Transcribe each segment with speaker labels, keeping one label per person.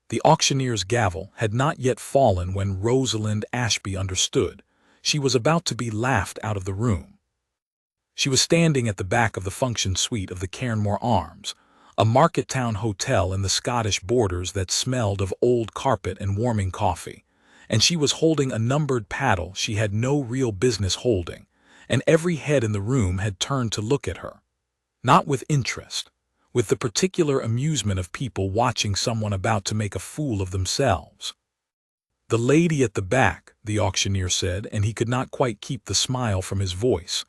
Speaker 1: The auctioneer's gavel had not yet fallen when Rosalind Ashby understood. She was about to be laughed out of the room. She was standing at the back of the function suite of the Cairnmore Arms, a market town hotel in the Scottish borders that smelled of old carpet and warming coffee, and she was holding a numbered paddle she had no real business holding, and every head in the room had turned to look at her. Not with interest, with the particular amusement of people watching someone about to make a fool of themselves. "The lady at the back," the auctioneer said, and he could not quite keep the smile from his voice.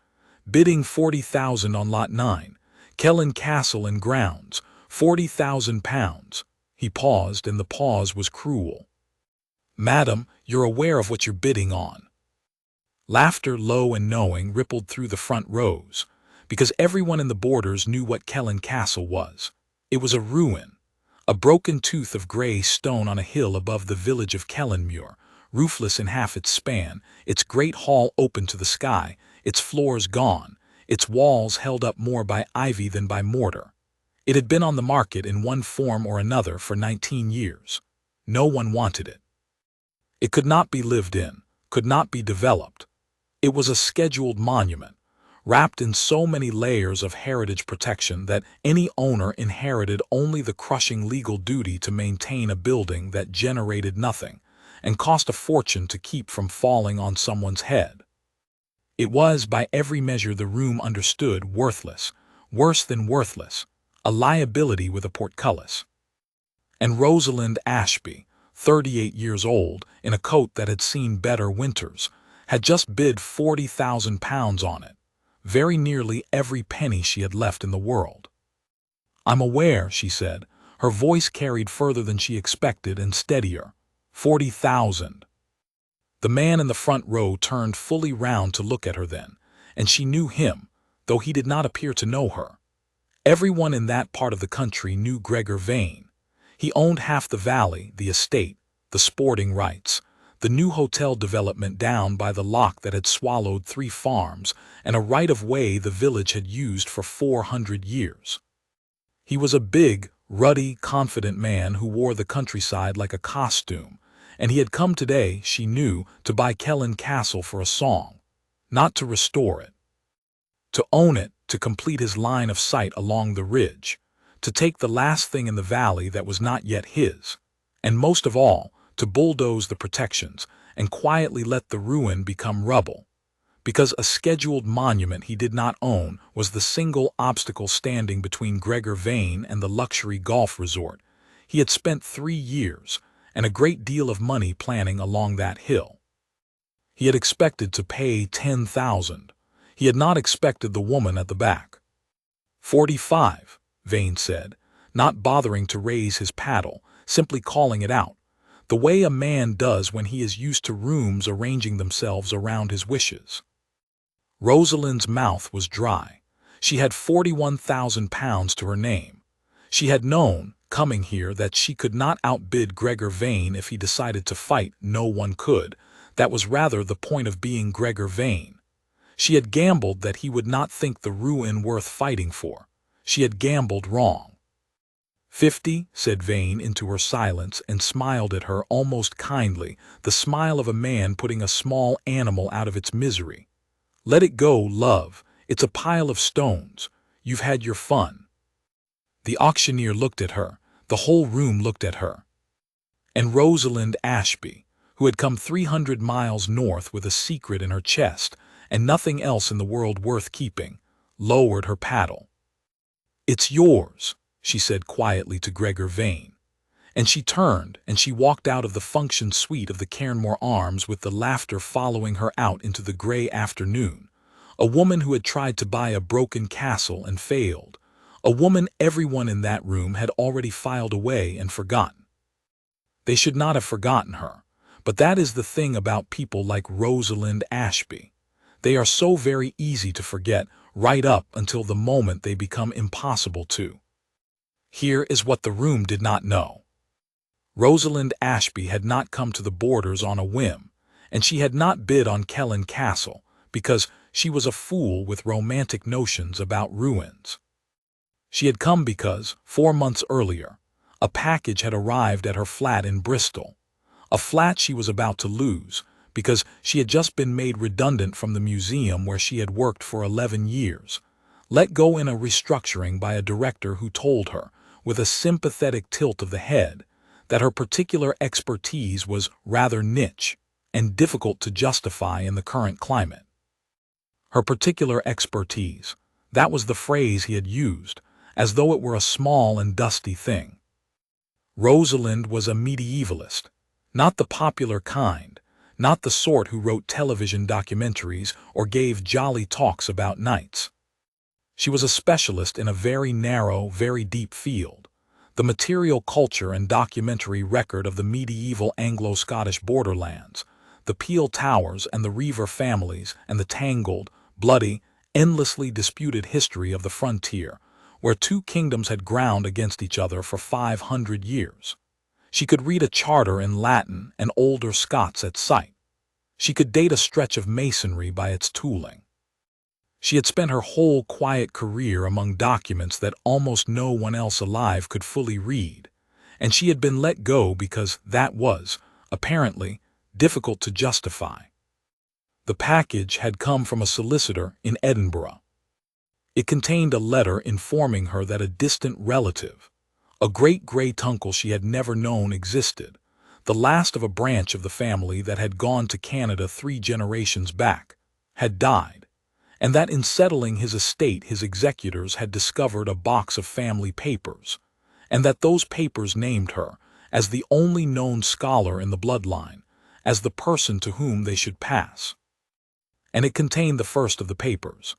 Speaker 1: "Bidding 40,000 on lot 9, Kellen Castle and grounds, 40,000 pounds. He paused, and the pause was cruel. "Madam, you're aware of what you're bidding on." Laughter, low and knowing, rippled through the front rows, because everyone in the borders knew what Kellen Castle was. It was a ruin, a broken tooth of grey stone on a hill above the village of Kellenmuir, roofless in half its span, its great hall open to the sky, its floors gone, its walls held up more by ivy than by mortar. It had been on the market in one form or another for 19 years. No one wanted it. It could not be lived in, could not be developed. It was a scheduled monument, wrapped in so many layers of heritage protection that any owner inherited only the crushing legal duty to maintain a building that generated nothing and cost a fortune to keep from falling on someone's head. It was, by every measure the room understood, worthless, worse than worthless, a liability with a portcullis. And Rosalind Ashby, 38 years old, in a coat that had seen better winters, had just bid 40,000 pounds on it, very nearly every penny she had left in the world. "I'm aware," she said. Her voice carried further than she expected and steadier. 40,000. The man in the front row turned fully round to look at her then, and she knew him, though he did not appear to know her. Everyone in that part of the country knew Gregor Vane. He owned half the valley, the estate, the sporting rights, the new hotel development down by the loch that had swallowed 3 farms, and a right-of-way the village had used for 400 years. He was a big, ruddy, confident man who wore the countryside like a costume, and he had come today, she knew, to buy Kellen Castle for a song, not to restore it. To own it, to complete his line of sight along the ridge, to take the last thing in the valley that was not yet his, and most of all, to bulldoze the protections and quietly let the ruin become rubble, because a scheduled monument he did not own was the single obstacle standing between Gregor Vane and the luxury golf resort. He had spent 3 years and a great deal of money planning along that hill. He had expected to pay 10,000. He had not expected the woman at the back. 45, Vane said, not bothering to raise his paddle, simply calling it out, the way a man does when he is used to rooms arranging themselves around his wishes. Rosalind's mouth was dry. She had 41,000 pounds to her name. She had known, coming here, that she could not outbid Gregor Vane if he decided to fight. No one could. That was rather the point of being Gregor Vane. She had gambled that he would not think the ruin worth fighting for. She had gambled wrong. 50, said Vane into her silence and smiled at her almost kindly, the smile of a man putting a small animal out of its misery. "Let it go, love. It's a pile of stones. You've had your fun." The auctioneer looked at her. The whole room looked at her. And Rosalind Ashby, who had come 300 miles north with a secret in her chest and nothing else in the world worth keeping, lowered her paddle. "It's yours," she said quietly to Gregor Vane. And she turned and she walked out of the function suite of the Cairnmore Arms with the laughter following her out into the grey afternoon. A woman who had tried to buy a broken castle and failed. A woman everyone in that room had already filed away and forgotten. They should not have forgotten her, but that is the thing about people like Rosalind Ashby. They are so very easy to forget right up until the moment they become impossible to. Here is what the room did not know. Rosalind Ashby had not come to the borders on a whim, and she had not bid on Kellen Castle because she was a fool with romantic notions about ruins. She had come because, 4 months earlier, A package had arrived at her flat in Bristol, a flat she was about to lose because she had just been made redundant from the museum where she had worked for 11 years, let go in a restructuring by a director who told her, with a sympathetic tilt of the head, that her particular expertise was rather niche and difficult to justify in the current climate. Her particular expertise, that was the phrase he had used, as though it were a small and dusty thing. Rosalind was a medievalist, not the popular kind, not the sort who wrote television documentaries or gave jolly talks about knights. She was a specialist in a very narrow, very deep field, the material culture and documentary record of the medieval Anglo-Scottish borderlands, the Peel Towers and the Reaver families and the tangled, bloody, endlessly disputed history of the frontier, where two kingdoms had ground against each other for 500 years. She could read a charter in Latin and older Scots at sight. She could date a stretch of masonry by its tooling. She had spent her whole quiet career among documents that almost no one else alive could fully read, and she had been let go because that was, apparently, difficult to justify. The package had come from a solicitor in Edinburgh. It contained a letter informing her that a distant relative, a great-great-uncle she had never known existed, the last of a branch of the family that had gone to Canada 3 generations back, had died, and that in settling his estate his executors had discovered a box of family papers, and that those papers named her, as the only known scholar in the bloodline, as the person to whom they should pass. And it contained the first of the papers,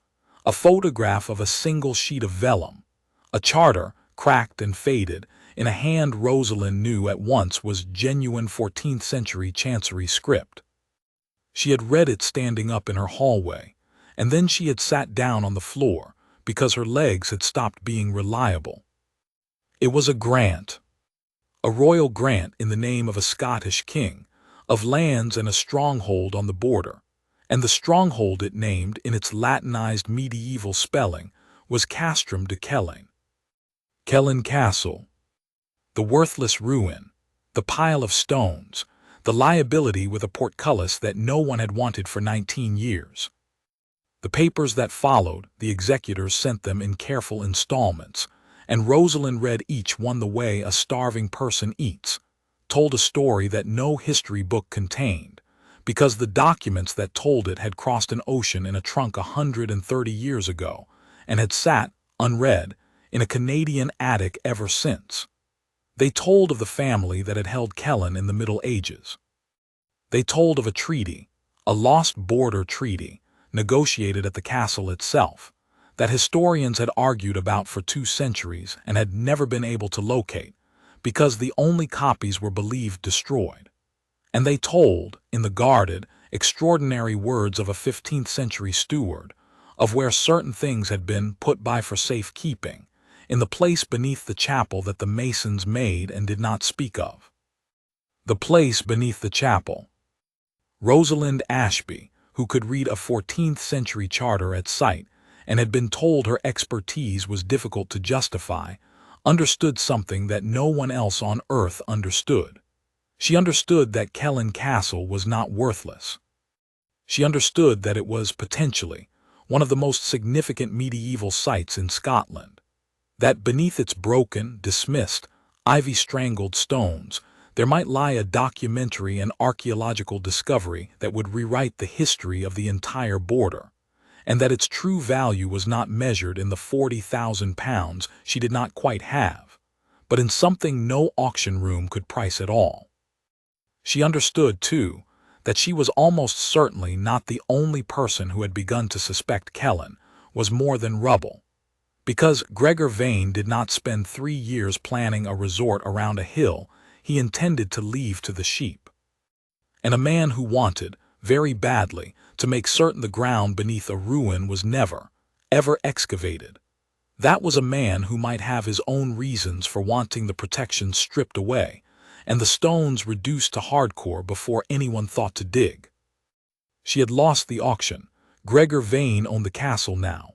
Speaker 1: a photograph of a single sheet of vellum, a charter, cracked and faded, in a hand Rosalind knew at once was genuine 14th century chancery script. She had read it standing up in her hallway, and then she had sat down on the floor because her legs had stopped being reliable. It was a grant, a royal grant in the name of a Scottish king, of lands and a stronghold on the border, and the stronghold it named in its Latinized medieval spelling was Castrum de Kellen. Kellen Castle. The worthless ruin, the pile of stones, the liability with a portcullis that no one had wanted for 19 years. The papers that followed, the executors sent them in careful installments, and Rosalind read each one the way a starving person eats, told a story that no history book contained, because the documents that told it had crossed an ocean in a trunk 130 years ago, and had sat, unread, in a Canadian attic ever since. They told of the family that had held Kellen in the Middle Ages. They told of a treaty, a lost border treaty, negotiated at the castle itself, that historians had argued about for 2 centuries and had never been able to locate, because the only copies were believed destroyed. And they told, in the guarded, extraordinary words of a 15th century steward, of where certain things had been put by for safekeeping, in the place beneath the chapel that the masons made and did not speak of. The place beneath the chapel. Rosalind Ashby, who could read a 14th century charter at sight and had been told her expertise was difficult to justify, understood something that no one else on earth understood. She understood that Kellen Castle was not worthless. She understood that it was, potentially, one of the most significant medieval sites in Scotland, that beneath its broken, dismissed, ivy-strangled stones, there might lie a documentary and archaeological discovery that would rewrite the history of the entire border, and that its true value was not measured in the £40,000 she did not quite have, but in something no auction room could price at all. She understood, too, that she was almost certainly not the only person who had begun to suspect Kellen was more than rubble, because Gregor Vane did not spend 3 years planning a resort around a hill he intended to leave to the sheep. And a man who wanted, very badly, to make certain the ground beneath a ruin was never, ever excavated. That was a man who might have his own reasons for wanting the protection stripped away, and the stones reduced to hardcore before anyone thought to dig. She had lost the auction. Gregor Vane owned the castle now.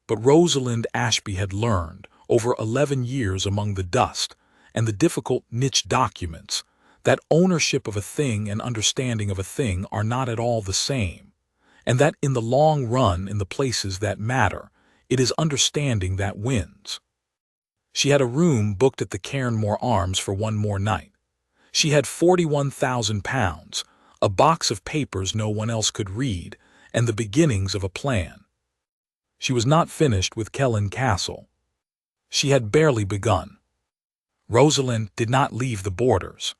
Speaker 1: But Rosalind Ashby had learned, over 11 years among the dust, and the difficult niche documents, that ownership of a thing and understanding of a thing are not at all the same, and that in the long run, in the places that matter, it is understanding that wins. She had a room booked at the Cairnmore Arms for one more night. She had £41,000, a box of papers no one else could read, and the beginnings of a plan. She was not finished with Kellen Castle. She had barely begun. Rosalind did not leave the borders.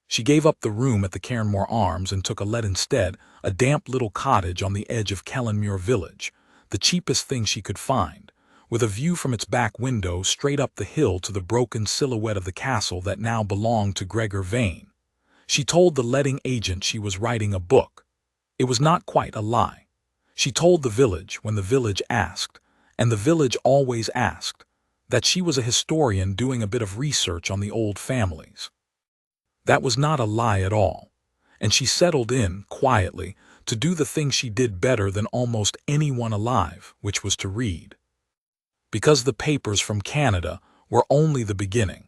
Speaker 1: She gave up the room at the Cairnmore Arms and took instead a damp little cottage on the edge of Kellenmuir village, the cheapest thing she could find, with a view from its back window straight up the hill to the broken silhouette of the castle that now belonged to Gregor Vane. She told the letting agent she was writing a book. It was not quite a lie. She told the village when the village asked, and the village always asked, that she was a historian doing a bit of research on the old families. That was not a lie at all, and she settled in, quietly, to do the thing she did better than almost anyone alive, which was to read. Because the papers from Canada were only the beginning.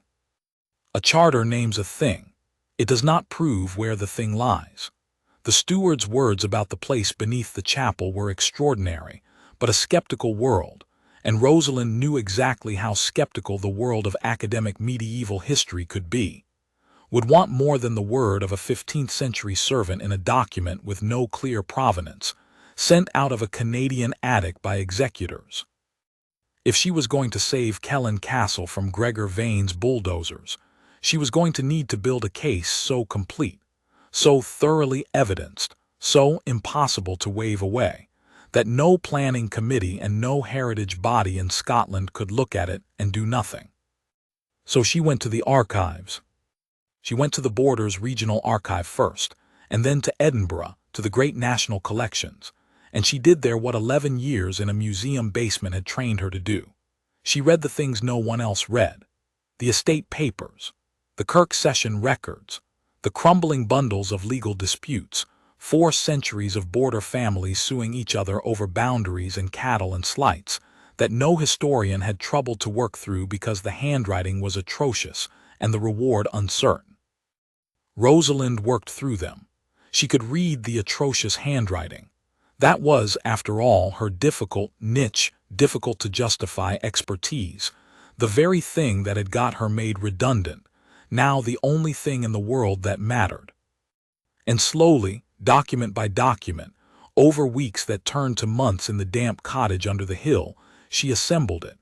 Speaker 1: A charter names a thing. It does not prove where the thing lies. The steward's words about the place beneath the chapel were extraordinary, but a skeptical world, and Rosalind knew exactly how skeptical the world of academic medieval history could be, would want more than the word of a 15th-century servant in a document with no clear provenance, sent out of a Canadian attic by executors. If she was going to save Kellen Castle from Gregor Vane's bulldozers, she was going to need to build a case so complete, so thoroughly evidenced, so impossible to wave away, that no planning committee and no heritage body in Scotland could look at it and do nothing. So she went to the archives. She went to the Borders Regional Archive first, and then to Edinburgh, to the great national collections, and she did there what 11 years in a museum basement had trained her to do. She read the things no one else read: the estate papers, the Kirk session records, the crumbling bundles of legal disputes, 4 centuries of border families suing each other over boundaries and cattle and slights, that no historian had troubled to work through because the handwriting was atrocious and the reward uncertain. Rosalind worked through them. She could read the atrocious handwriting. That was, after all, her difficult niche, difficult to justify expertise, the very thing that had got her made redundant, now the only thing in the world that mattered. And slowly, document by document, over weeks that turned to months in the damp cottage under the hill, she assembled it.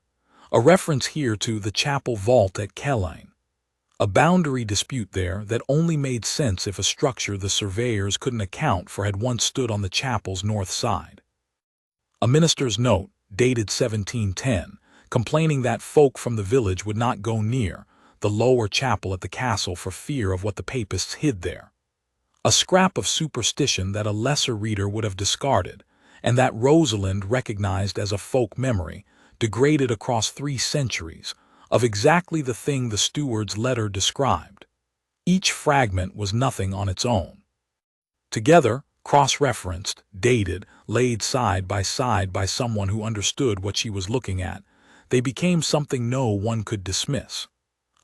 Speaker 1: A reference here to the chapel vault at Kelline. A boundary dispute there that only made sense if a structure the surveyors couldn't account for had once stood on the chapel's north side. A minister's note, dated 1710, complaining that folk from the village would not go near the lower chapel at the castle for fear of what the papists hid there. A scrap of superstition that a lesser reader would have discarded, and that Rosalind recognized as a folk memory, degraded across 3 centuries, of exactly the thing the steward's letter described. Each fragment was nothing on its own. Together, cross-referenced, dated, laid side by someone who understood what she was looking at, they became something no one could dismiss.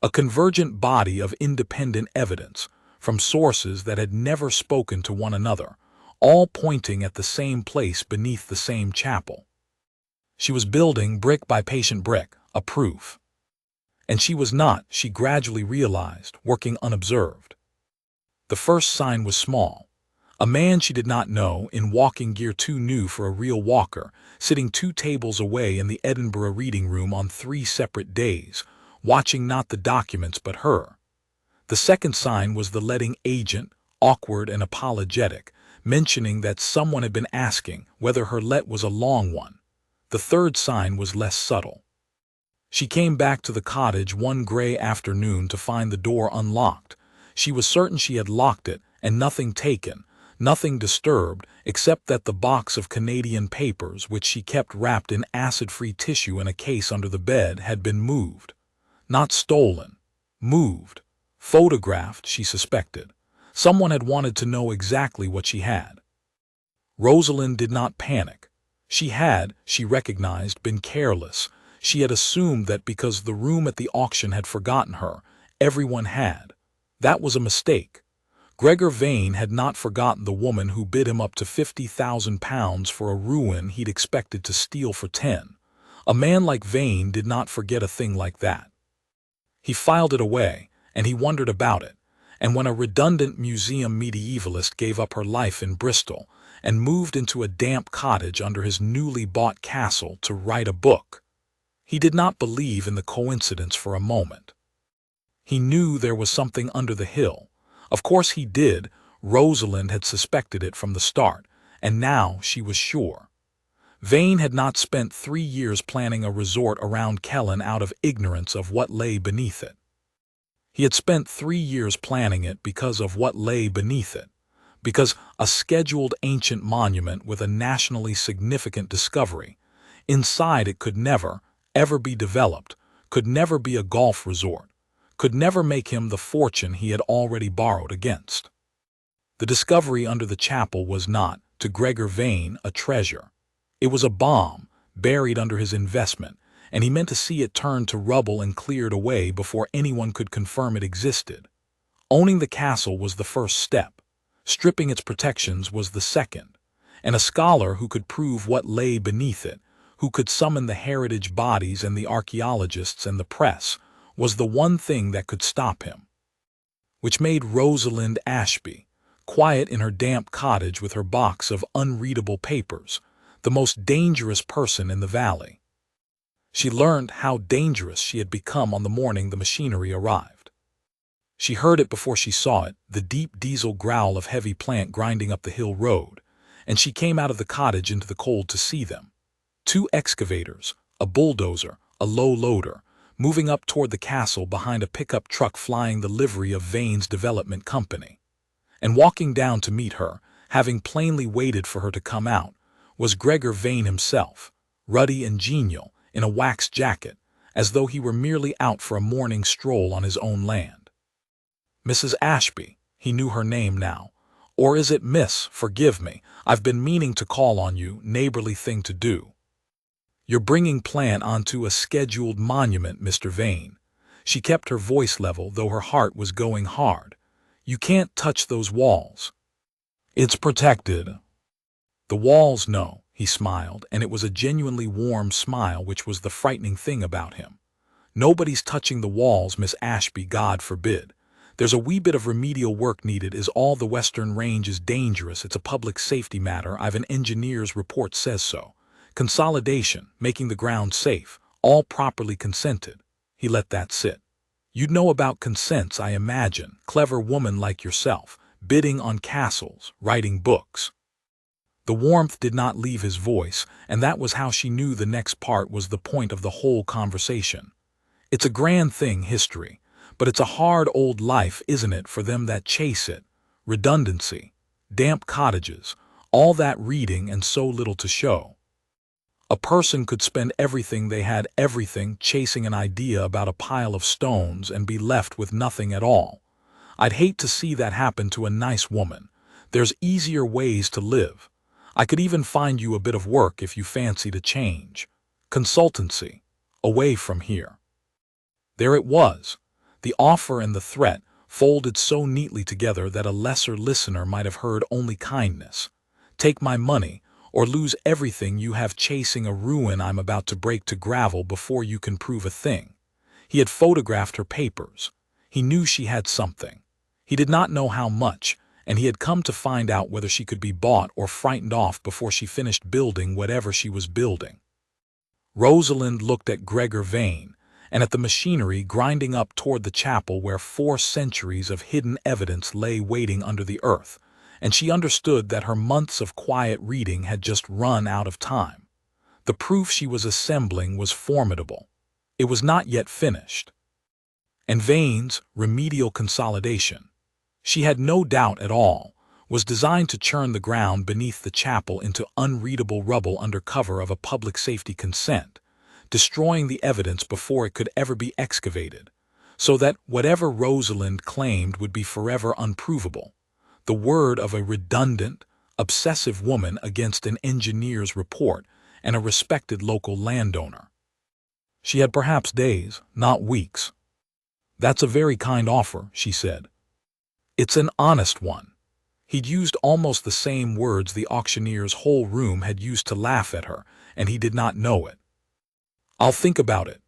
Speaker 1: A convergent body of independent evidence, from sources that had never spoken to one another, all pointing at the same place beneath the same chapel. She was building brick by patient brick, a proof. And she was not, she gradually realized, working unobserved. The first sign was small. A man she did not know, in walking gear too new for a real walker, sitting 2 tables away in the Edinburgh reading room on 3 separate days, watching not the documents but her. The second sign was the letting agent, awkward and apologetic, mentioning that someone had been asking whether her let was a long one. The third sign was less subtle. She came back to the cottage one gray afternoon to find the door unlocked. She was certain she had locked it and nothing taken, nothing disturbed, except that the box of Canadian papers which she kept wrapped in acid-free tissue in a case under the bed had been moved. Not stolen. Moved. Photographed, she suspected. Someone had wanted to know exactly what she had. Rosalind did not panic. She had, she recognized, been careless. She had assumed that because the room at the auction had forgotten her, Everyone had. That was a mistake. Gregor Vane had not forgotten the woman who bid him up to £50,000 for a ruin he'd expected to steal for 10. A man like Vane did not forget a thing like that. He filed it away, and he wondered about it, and when a redundant museum medievalist gave up her life in Bristol and moved into a damp cottage under his newly bought castle to write a book, he did not believe in the coincidence for a moment. He knew there was something under the hill. Of course he did. Rosalind had suspected it from the start, and now she was sure. Vane had not spent 3 years planning a resort around Kellen out of ignorance of what lay beneath it. He had spent 3 years planning it because of what lay beneath it, because a scheduled ancient monument with a nationally significant discovery. Inside it could never, ever be developed, could never be a golf resort, could never make him the fortune he had already borrowed against. The discovery under the chapel was not, to Gregor Vane, a treasure. It was a bomb, buried under his investment, and he meant to see it turned to rubble and cleared away before anyone could confirm it existed. Owning the castle was the first step. Stripping its protections was the second. And a scholar who could prove what lay beneath it, who could summon the heritage bodies and the archaeologists and the press, was the one thing that could stop him. Which made Rosalind Ashby, quiet in her damp cottage with her box of unreadable papers, the most dangerous person in the valley. She learned how dangerous she had become on the morning the machinery arrived. She heard it before she saw it, the deep diesel growl of heavy plant grinding up the hill road, and she came out of the cottage into the cold to see them. 2 excavators, a bulldozer, a low loader, moving up toward the castle behind a pickup truck flying the livery of Vane's development company. And walking down to meet her, having plainly waited for her to come out, was Gregor Vane himself, ruddy and genial, in a wax jacket, as though he were merely out for a morning stroll on his own land. Mrs. Ashby, he knew her name now. Or is it Miss? Forgive me, I've been meaning to call on you, neighborly thing to do. You're bringing plant onto a scheduled monument, Mr. Vane. She kept her voice level, though her heart was going hard. You can't touch those walls. It's protected. The walls, no, he smiled, and it was a genuinely warm smile which was the frightening thing about him. Nobody's touching the walls, Miss Ashby, God forbid. There's a wee bit of remedial work needed is all. The Western Range is dangerous. It's a public safety matter. I've an engineer's report says so. Consolidation, making the ground safe, all properly consented. He let that sit. You'd know about consents, I imagine, clever woman like yourself, bidding on castles, writing books. The warmth did not leave his voice, and that was how she knew the next part was the point of the whole conversation. It's a grand thing, history, but it's a hard old life, isn't it, for them that chase it? Redundancy, damp cottages, all that reading and so little to show. A person could spend everything they had, everything, chasing an idea about a pile of stones and be left with nothing at all. I'd hate to see that happen to a nice woman. There's easier ways to live. I could even find you a bit of work if you fancied a change. Consultancy. Away from here. There it was. The offer and the threat, folded so neatly together that a lesser listener might have heard only kindness. Take my money, or lose everything you have, chasing a ruin I'm about to break to gravel before you can prove a thing. He had photographed her papers. He knew she had something. He did not know how much, and he had come to find out whether she could be bought or frightened off before she finished building whatever she was building. Rosalind looked at Gregor Vane, and at the machinery grinding up toward the chapel where 4 centuries of hidden evidence lay waiting under the earth, and she understood that her months of quiet reading had just run out of time. The proof she was assembling was formidable. It was not yet finished. And Vane's remedial consolidation, she had no doubt at all, was designed to churn the ground beneath the chapel into unreadable rubble under cover of a public safety consent, destroying the evidence before it could ever be excavated, so that whatever Rosalind claimed would be forever unprovable. The word of a redundant, obsessive woman against an engineer's report and a respected local landowner. She had perhaps days, not weeks. "That's a very kind offer," she said. "It's an honest one." He'd used almost the same words the auctioneer's whole room had used to laugh at her, and he did not know it. "I'll think about it."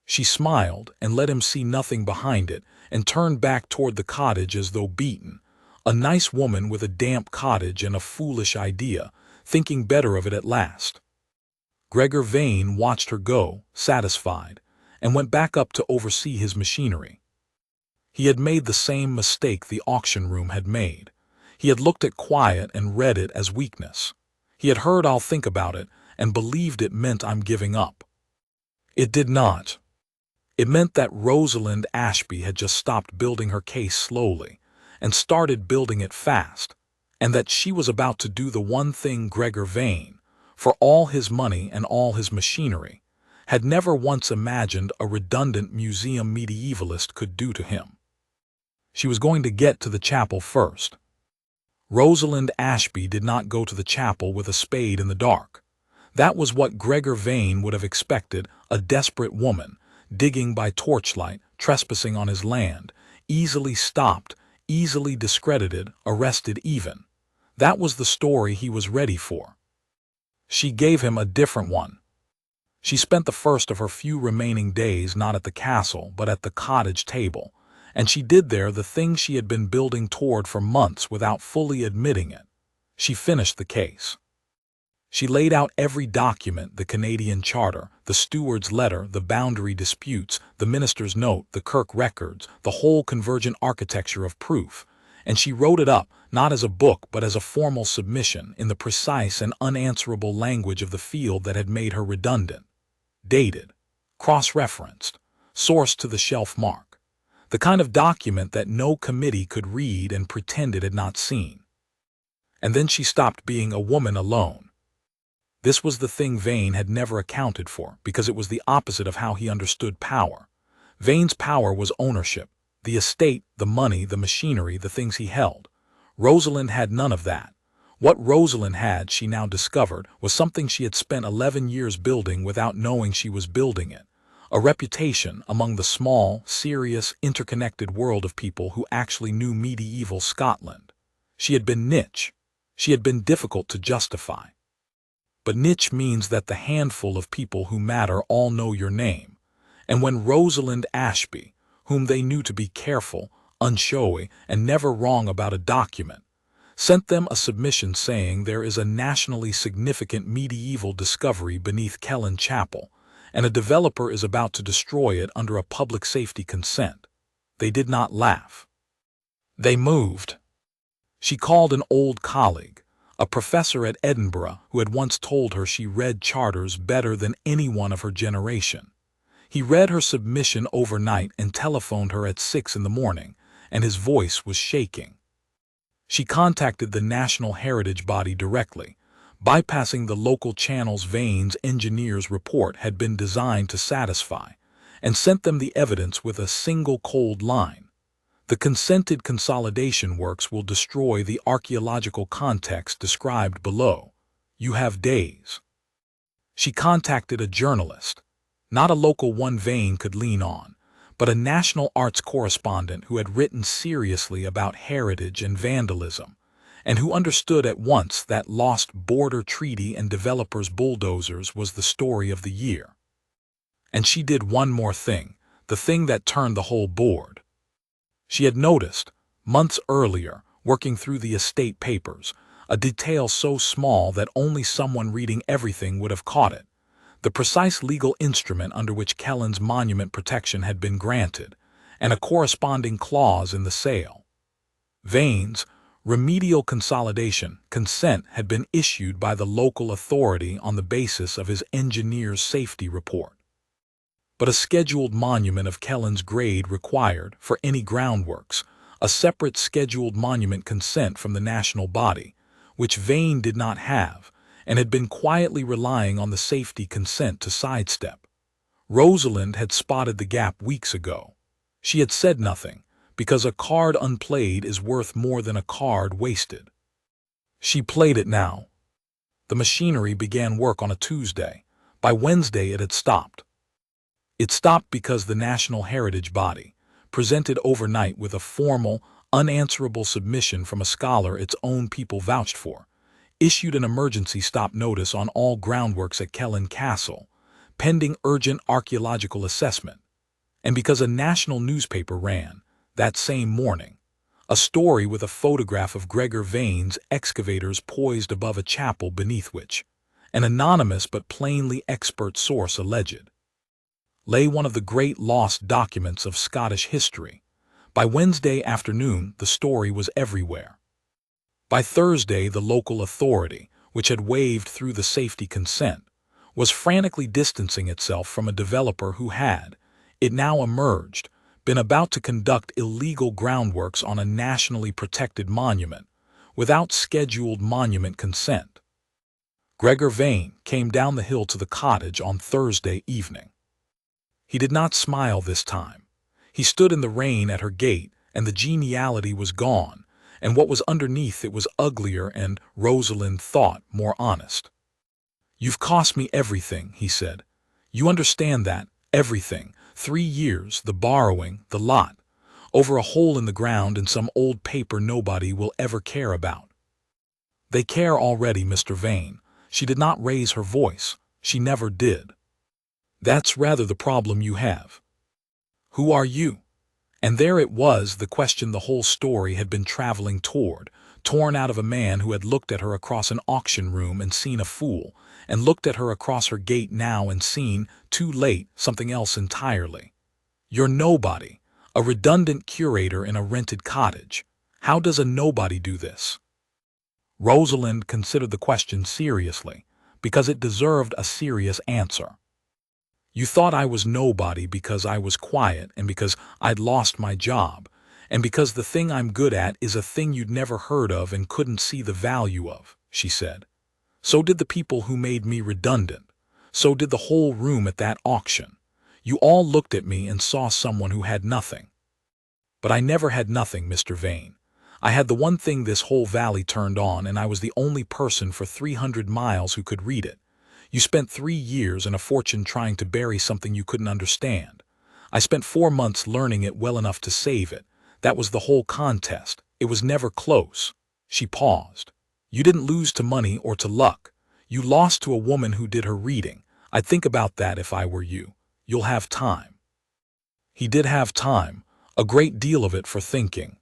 Speaker 1: She smiled and let him see nothing behind it and turned back toward the cottage as though beaten. A nice woman with a damp cottage and a foolish idea, thinking better of it at last. Gregor Vane watched her go, satisfied, and went back up to oversee his machinery. He had made the same mistake the auction room had made. He had looked at quiet and read it as weakness. He had heard "I'll think about it" and believed it meant "I'm giving up." It did not. It meant that Rosalind Ashby had just stopped building her case slowly and started building it fast, and that she was about to do the one thing Gregor Vane, for all his money and all his machinery, had never once imagined a redundant museum medievalist could do to him. She was going to get to the chapel first. Rosalind Ashby did not go to the chapel with a spade in the dark. That was what Gregor Vane would have expected: a desperate woman, digging by torchlight, trespassing on his land, easily stopped, easily discredited, arrested even. That was the story he was ready for. She gave him a different one. She spent the first of her few remaining days not at the castle but at the cottage table, and she did there the thing she had been building toward for months without fully admitting it. She finished the case. She laid out every document: the Canadian Charter, the steward's letter, the boundary disputes, the minister's note, the Kirk records, the whole convergent architecture of proof, and she wrote it up, not as a book but as a formal submission, in the precise and unanswerable language of the field that had made her redundant. Dated, cross-referenced, sourced to the shelf mark. The kind of document that no committee could read and pretend it had not seen. And then she stopped being a woman alone. This was the thing Vane had never accounted for, because it was the opposite of how he understood power. Vane's power was ownership, the estate, the money, the machinery, the things he held. Rosalind had none of that. What Rosalind had, she now discovered, was something she had spent 11 years building without knowing she was building it. A reputation among the small, serious, interconnected world of people who actually knew medieval Scotland. She had been niche. She had been difficult to justify. But niche means that the handful of people who matter all know your name. And when Rosalind Ashby, whom they knew to be careful, unshowy, and never wrong about a document, sent them a submission saying there is a nationally significant medieval discovery beneath Kellen Chapel, and a developer is about to destroy it under a public safety consent, they did not laugh. They moved. She called an old colleague, a professor at Edinburgh who had once told her she read charters better than anyone of her generation. He read her submission overnight and telephoned her at 6 in the morning, and his voice was shaking. She contacted the National Heritage Body directly, bypassing the local channels Vane's engineer's report had been designed to satisfy, and sent them the evidence with a single cold line. The consented consolidation works will destroy the archaeological context described below. You have days. She contacted a journalist, not a local one Vane could lean on, but a national arts correspondent who had written seriously about heritage and vandalism, and who understood at once that lost border treaty and developers' bulldozers was the story of the year. And she did one more thing, the thing that turned the whole board. She had noticed, months earlier, working through the estate papers, a detail so small that only someone reading everything would have caught it: the precise legal instrument under which Kellen's monument protection had been granted, and a corresponding clause in the sale. Vane's remedial consolidation consent had been issued by the local authority on the basis of his engineer's safety report. But a scheduled monument of Kellen's grade required, for any groundworks, a separate scheduled monument consent from the national body, which Vane did not have, and had been quietly relying on the safety consent to sidestep. Rosalind had spotted the gap weeks ago. She had said nothing, because a card unplayed is worth more than a card wasted. She played it now. The machinery began work on a Tuesday. By Wednesday it had stopped. It stopped because the National Heritage Body, presented overnight with a formal, unanswerable submission from a scholar its own people vouched for, issued an emergency stop notice on all groundworks at Kellen Castle, pending urgent archaeological assessment, and because a national newspaper ran, that same morning, a story with a photograph of Gregor Vane's excavators poised above a chapel beneath which, an anonymous but plainly expert source alleged, lay one of the great lost documents of Scottish history. By Wednesday afternoon, the story was everywhere. By Thursday, the local authority, which had waved through the safety consent, was frantically distancing itself from a developer who had, it now emerged, been about to conduct illegal groundworks on a nationally protected monument without scheduled monument consent. Gregor Vane came down the hill to the cottage on Thursday evening. He did not smile this time. He stood in the rain at her gate, and the geniality was gone, and what was underneath it was uglier and, Rosalind thought, more honest. "You've cost me everything," he said. "You understand that, everything. 3 years, the borrowing, the lot, over a hole in the ground and some old paper nobody will ever care about." "They care already, Mr. Vane." She did not raise her voice. She never did. "That's rather the problem you have. Who are you?" And there it was, the question the whole story had been traveling toward, torn out of a man who had looked at her across an auction room and seen a fool, and looked at her across her gate now and seen, too late, something else entirely. "You're nobody, a redundant curator in a rented cottage. How does a nobody do this?" Rosalind considered the question seriously, because it deserved a serious answer. "You thought I was nobody because I was quiet and because I'd lost my job, and because the thing I'm good at is a thing you'd never heard of and couldn't see the value of," she said. "So did the people who made me redundant. So did the whole room at that auction. You all looked at me and saw someone who had nothing. But I never had nothing, Mr. Vane. I had the one thing this whole valley turned on, and I was the only person for 300 miles who could read it. You spent 3 years and a fortune trying to bury something you couldn't understand. I spent 4 months learning it well enough to save it. That was the whole contest. It was never close." She paused. "You didn't lose to money or to luck. You lost to a woman who did her reading. I'd think about that if I were you. You'll have time." He did have time, a great deal of it for thinking.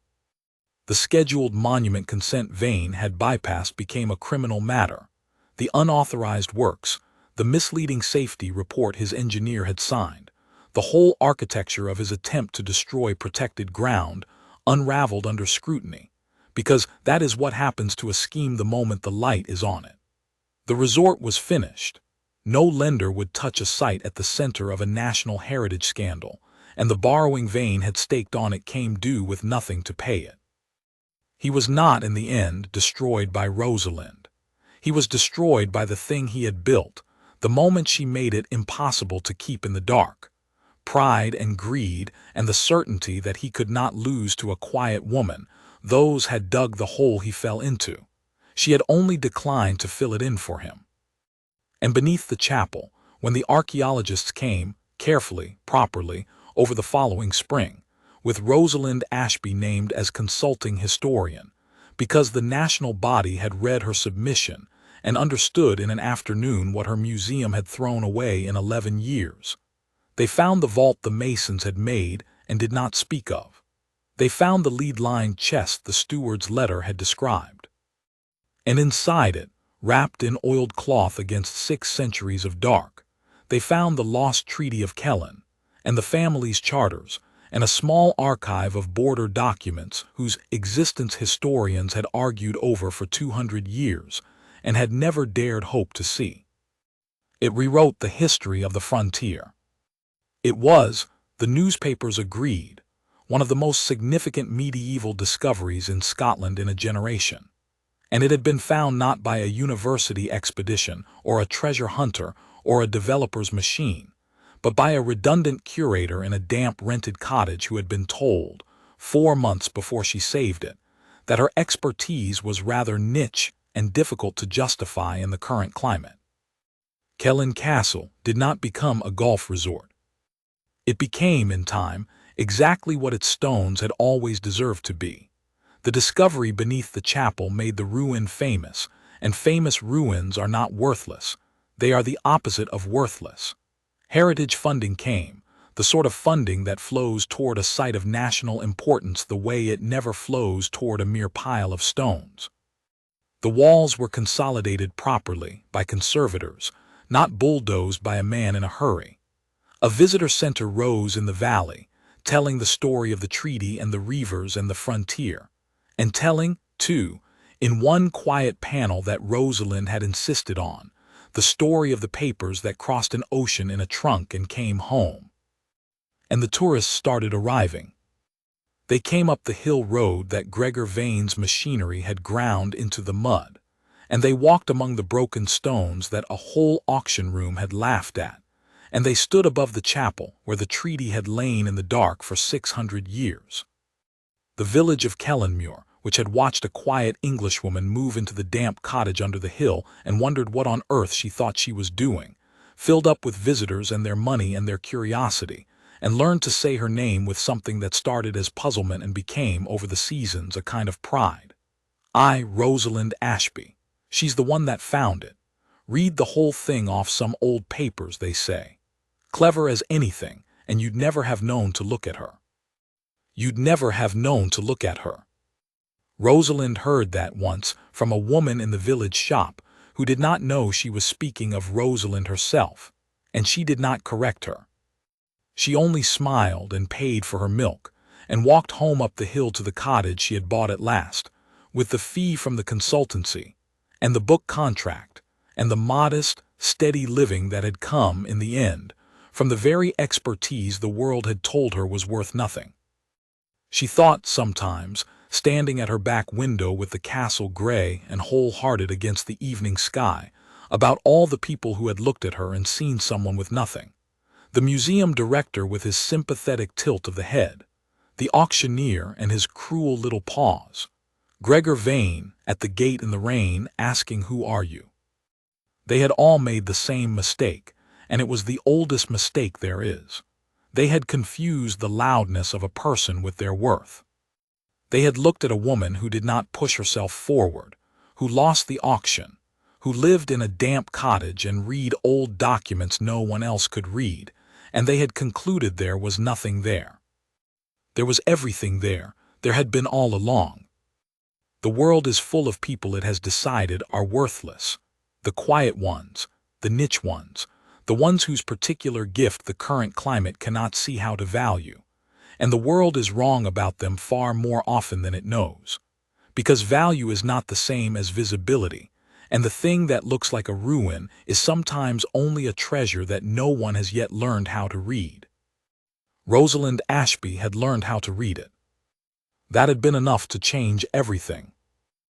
Speaker 1: The scheduled monument consent Vane had bypassed became a criminal matter. The unauthorized works, the misleading safety report his engineer had signed, the whole architecture of his attempt to destroy protected ground, unraveled under scrutiny, because that is what happens to a scheme the moment the light is on it. The resort was finished. No lender would touch a site at the center of a national heritage scandal, and the borrowing Vane had staked on it came due with nothing to pay it. He was not, in the end, destroyed by Rosalind. He was destroyed by the thing he had built, the moment she made it impossible to keep in the dark. Pride and greed and the certainty that he could not lose to a quiet woman, those had dug the hole he fell into. She had only declined to fill it in for him. And beneath the chapel, when the archaeologists came, carefully, properly, over the following spring, with Rosalind Ashby named as consulting historian, because the national body had read her submission and understood in an afternoon what her museum had thrown away in 11 years. They found the vault the masons had made and did not speak of. They found the lead-lined chest the steward's letter had described. And inside it, wrapped in oiled cloth against 6 centuries of dark, they found the lost Treaty of Kellen, and the family's charters, and a small archive of border documents whose existence historians had argued over for 200 years and had never dared hope to see. It rewrote the history of the frontier. It was, the newspapers agreed, one of the most significant medieval discoveries in Scotland in a generation. And it had been found not by a university expedition or a treasure hunter or a developer's machine, but by a redundant curator in a damp rented cottage who had been told, 4 months before she saved it, that her expertise was rather niche and difficult to justify in the current climate. Kellen Castle did not become a golf resort. It became, in time, exactly what its stones had always deserved to be. The discovery beneath the chapel made the ruin famous, and famous ruins are not worthless. They are the opposite of worthless. Heritage funding came, the sort of funding that flows toward a site of national importance the way it never flows toward a mere pile of stones. The walls were consolidated properly by conservators, not bulldozed by a man in a hurry. A visitor center rose in the valley, telling the story of the treaty and the reivers and the frontier, and telling, too, in one quiet panel that Rosalind had insisted on, the story of the papers that crossed an ocean in a trunk and came home. And the tourists started arriving. They came up the hill road that Gregor Vane's machinery had ground into the mud, and they walked among the broken stones that a whole auction room had laughed at, and they stood above the chapel where the treaty had lain in the dark for 600 years. The village of Kellenmuir, which had watched a quiet Englishwoman move into the damp cottage under the hill and wondered what on earth she thought she was doing, filled up with visitors and their money and their curiosity, and learned to say her name with something that started as puzzlement and became, over the seasons, a kind of pride. Rosalind Ashby. She's the one that found it. Read the whole thing off some old papers, they say. Clever as anything, and you'd never have known to look at her. You'd never have known to look at her. Rosalind heard that once from a woman in the village shop who did not know she was speaking of Rosalind herself, and she did not correct her. She only smiled and paid for her milk, and walked home up the hill to the cottage she had bought at last, with the fee from the consultancy, and the book contract, and the modest, steady living that had come, in the end, from the very expertise the world had told her was worth nothing. She thought, sometimes, standing at her back window with the castle gray and wholehearted against the evening sky, about all the people who had looked at her and seen someone with nothing. The museum director with his sympathetic tilt of the head, the auctioneer and his cruel little paws, Gregor Vane at the gate in the rain asking, "Who are you?" They had all made the same mistake, and it was the oldest mistake there is. They had confused the loudness of a person with their worth. They had looked at a woman who did not push herself forward, who lost the auction, who lived in a damp cottage and read old documents no one else could read, and they had concluded there was nothing there. There was everything there. There had been all along. The world is full of people it has decided are worthless. The quiet ones, the niche ones, the ones whose particular gift the current climate cannot see how to value. And the world is wrong about them far more often than it knows. Because value is not the same as visibility, and the thing that looks like a ruin is sometimes only a treasure that no one has yet learned how to read. Rosalind Ashby had learned how to read it. That had been enough to change everything.